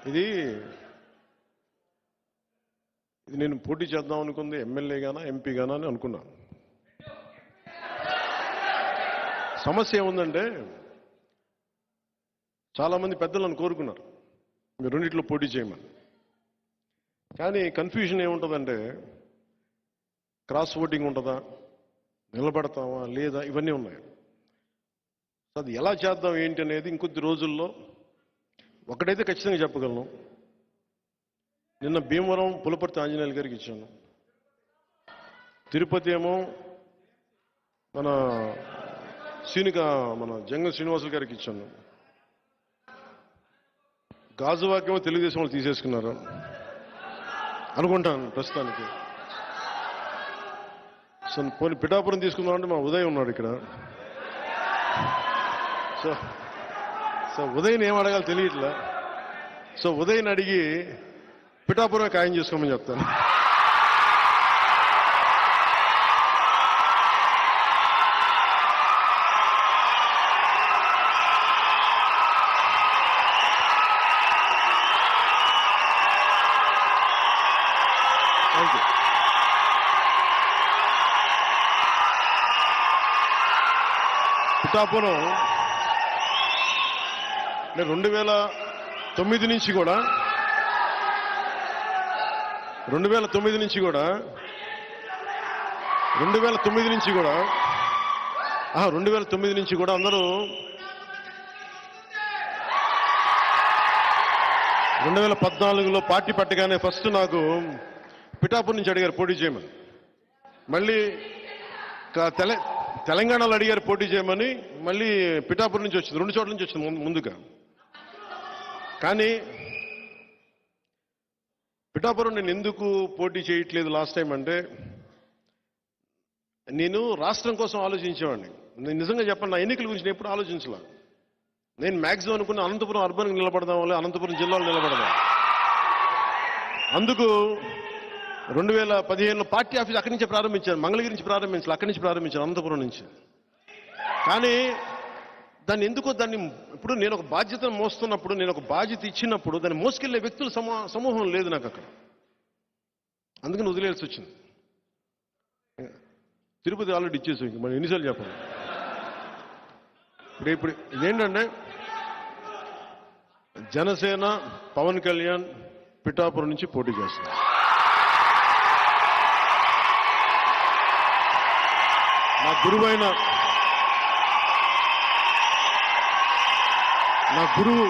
ఇది నేను పోటీ చేద్దాం అనుకుంది ఎమ్మెల్యేగానా ఎంపీగానా అని అనుకున్నాను. సమస్య ఏముందంటే చాలామంది పెద్దలను కోరుకున్నారు మీరు రెండిట్లో పోటీ చేయమని. కానీ కన్ఫ్యూజన్ ఏముంటుందంటే క్రాస్ ఓటింగ్ ఉంటుందా, నిలబడతామా లేదా, ఇవన్నీ ఉన్నాయి. అది ఎలా చేద్దాం ఏంటి అనేది ఇంకొద్ది రోజుల్లో ఒకటైతే ఖచ్చితంగా చెప్పగలను. నిన్న భీమవరం పులపర్తి ఆంజనేయులు గారికి ఇచ్చాను, తిరుపతి ఏమో మన జంగం శ్రీనివాసులు గారికి ఇచ్చాను, గాజువాకేమో తెలుగుదేశం వాళ్ళు తీసేసుకున్నారు అనుకుంటాను ప్రస్తుతానికి. సో పోనీ పిఠాపురం తీసుకుందామంటే మా ఉదయ్ ఉన్నాడు ఇక్కడ. సో ఉదయ్ని ఏం అడగాలో తెలియట్లే. సో ఉదయ్ని అడిగి పిఠాపురం ఖాయం చేసుకోమని చెప్తాను. పిఠాపురం 2009 నుంచి కూడా 2009 నుంచి కూడా 2009 నుంచి కూడా అందరూ 2014లో పార్టీ పట్టగానే ఫస్ట్ నాకు పిఠాపురం నుంచి అడిగారు పోటీ చేయమని. మళ్ళీ తెలంగాణలో అడిగారు పోటీ చేయమని, మళ్ళీ పిఠాపురం నుంచి వచ్చింది, 2 చోట్ల నుంచి వచ్చింది ముందుగా. కానీ పిఠాపురం నేను ఎందుకు పోటీ చేయట్లేదు లాస్ట్ టైం అంటే, నేను రాష్ట్రం కోసం ఆలోచించేవాడిని. నేను నిజంగా చెప్పండి, నా ఎన్నికల గురించి ఎప్పుడు ఆలోచించలే. నేను మ్యాక్సిమం అనుకున్న అనంతపురం అర్బన్కి నిలబడదాం, వల్ల అనంతపురం జిల్లాలో నిలబడదాం. అందుకు 2015లో పార్టీ ఆఫీస్ అక్కడి నుంచే ప్రారంభించాను, మంగళగిరి నుంచి ప్రారంభించాలి, అక్కడి నుంచి ప్రారంభించాను, అనంతపురం నుంచి. కానీ దాన్ని ఇప్పుడు నేను ఒక బాధ్యతను మోస్తున్నప్పుడు, నేను ఒక బాధ్యత ఇచ్చినప్పుడు దాన్ని మోసుకెళ్లే వ్యక్తుల సమూహం లేదు నాకు అక్కడ. అందుకని వదిలేయాల్సి వచ్చింది. తిరుపతి ఆల్రెడీ ఇచ్చేసాం, ఇంక మనం ఎన్నిసార్లు చెప్పాలి. ఇప్పుడు ఇదేంటంటే జనసేన పవన్ కళ్యాణ్ పిఠాపురం నుంచి పోటీ చేస్తున్నారు. నా గురువు